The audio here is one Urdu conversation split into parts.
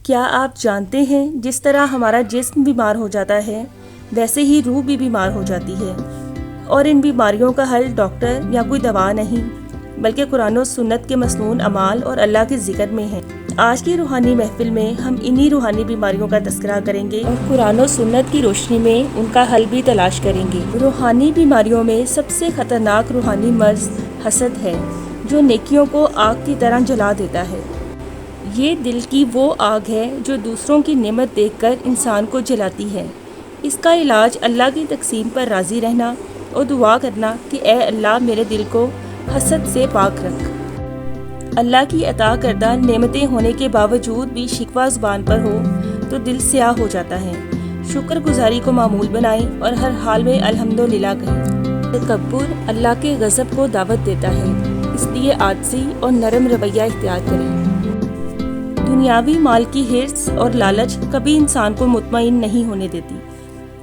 کیا آپ جانتے ہیں جس طرح ہمارا جسم بیمار ہو جاتا ہے ویسے ہی روح بھی بیمار ہو جاتی ہے، اور ان بیماریوں کا حل ڈاکٹر یا کوئی دوا نہیں بلکہ قرآن و سنت کے مسنون اعمال اور اللہ کے ذکر میں ہے۔ آج کی روحانی محفل میں ہم انہی روحانی بیماریوں کا تذکرہ کریں گے اور قرآن و سنت کی روشنی میں ان کا حل بھی تلاش کریں گے۔ روحانی بیماریوں میں سب سے خطرناک روحانی مرض حسد ہے، جو نیکیوں کو آگ کی طرح جلا دیتا ہے۔ یہ دل کی وہ آگ ہے جو دوسروں کی نعمت دیکھ کر انسان کو جلاتی ہے۔ اس کا علاج اللہ کی تقسیم پر راضی رہنا اور دعا کرنا کہ اے اللہ میرے دل کو حسد سے پاک رکھ۔ اللہ کی عطا کردہ نعمتیں ہونے کے باوجود بھی شکوہ زبان پر ہو تو دل سیاہ ہو جاتا ہے۔ شکر گزاری کو معمول بنائیں اور ہر حال میں الحمدللہ کہیں۔ تکبر اللہ کے غضب کو دعوت دیتا ہے، اس لیے عاجزی اور نرم رویہ اختیار کریں۔ دنیاوی مال کی حرص اور لالچ کبھی انسان کو مطمئن نہیں ہونے دیتی،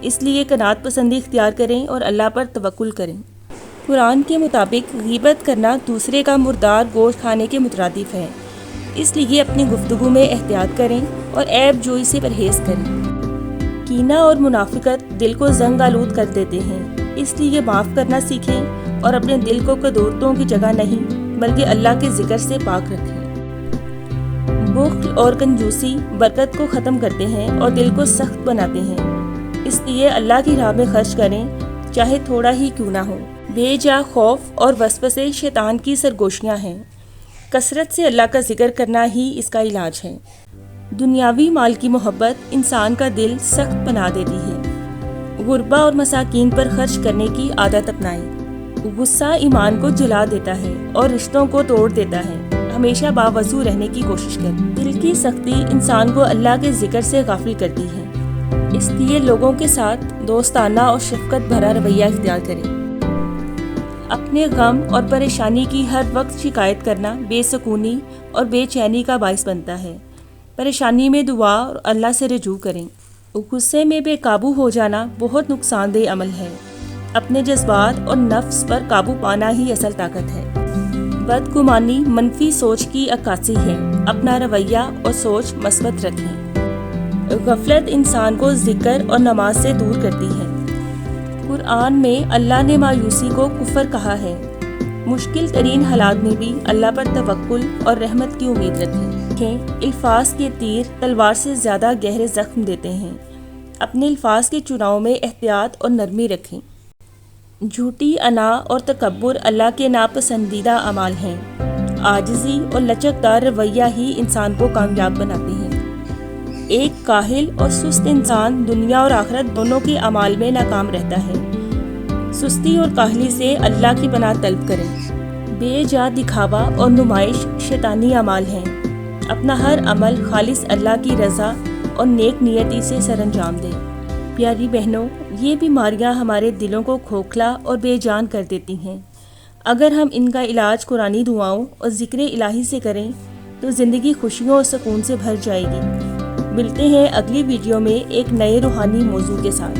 اس لیے قناعت پسندی اختیار کریں اور اللہ پر توکل کریں۔ قرآن کے مطابق غیبت کرنا دوسرے کا مردار گوشت کھانے کے مترادف ہے، اس لیے اپنی گفتگو میں احتیاط کریں اور عیب جوئی سے پرہیز کریں۔ کینہ اور منافقت دل کو زنگ آلود کر دیتے ہیں، اس لیے معاف کرنا سیکھیں اور اپنے دل کو قدورتوں کی جگہ نہیں بلکہ اللہ کے ذکر سے پاک رکھیں۔ بخل اور کنجوسی برکت کو ختم کرتے ہیں اور دل کو سخت بناتے ہیں، اس لیے اللہ کی راہ میں خرچ کریں چاہے تھوڑا ہی کیوں نہ ہو۔ بے جا خوف اور وسوسے شیطان کی سرگوشیاں ہیں، کثرت سے اللہ کا ذکر کرنا ہی اس کا علاج ہے۔ دنیاوی مال کی محبت انسان کا دل سخت بنا دیتی ہے۔ غربا اور مساکین پر خرچ کرنے کی عادت اپنائیں۔ غصہ ایمان کو جلا دیتا ہے اور رشتوں کو توڑ دیتا ہے۔ ہمیشہ باوضو رہنے کی کوشش کریں۔ دل کی سختی انسان کو اللہ کے ذکر سے غافل کرتی ہے، اس لیے لوگوں کے ساتھ دوستانہ اور شفقت بھرا رویہ اختیار کریں۔ اپنے غم اور پریشانی کی ہر وقت شکایت کرنا بے سکونی اور بے چینی کا باعث بنتا ہے۔ پریشانی میں دعا اور اللہ سے رجوع کریں۔ غصے میں بے قابو ہو جانا بہت نقصان دہ عمل ہے۔ اپنے جذبات اور نفس پر قابو پانا ہی اصل طاقت ہے۔ بدگمانی منفی سوچ کی عکاسی ہے، اپنا رویہ اور سوچ مثبت رکھیں۔ غفلت انسان کو ذکر اور نماز سے دور کرتی ہے۔ قرآن میں اللہ نے مایوسی کو کفر کہا ہے۔ مشکل ترین حالات میں بھی اللہ پر توکل اور رحمت کی امید رکھیں۔ الفاظ کے تیر تلوار سے زیادہ گہرے زخم دیتے ہیں، اپنے الفاظ کے چناؤ میں احتیاط اور نرمی رکھیں۔ جھوٹی انا اور تکبر اللہ کے ناپسندیدہ اعمال ہیں۔ عاجزی اور لچکدار رویہ ہی انسان کو کامیاب بناتے ہیں۔ ایک کاہل اور سست انسان دنیا اور آخرت دونوں کے اعمال میں ناکام رہتا ہے۔ سستی اور کاہلی سے اللہ کی پناہ طلب کریں۔ بے جا دکھاوا اور نمائش شیطانی اعمال ہیں۔ اپنا ہر عمل خالص اللہ کی رضا اور نیک نیتی سے سر انجام دیں۔ پیاری بہنوں، یہ بیماریاں ہمارے دلوں کو کھوکھلا اور بے جان کر دیتی ہیں۔ اگر ہم ان کا علاج قرآنی دعاؤں اور ذکر الہی سے کریں تو زندگی خوشیوں اور سکون سے بھر جائے گی۔ ملتے ہیں اگلی ویڈیو میں ایک نئے روحانی موضوع کے ساتھ۔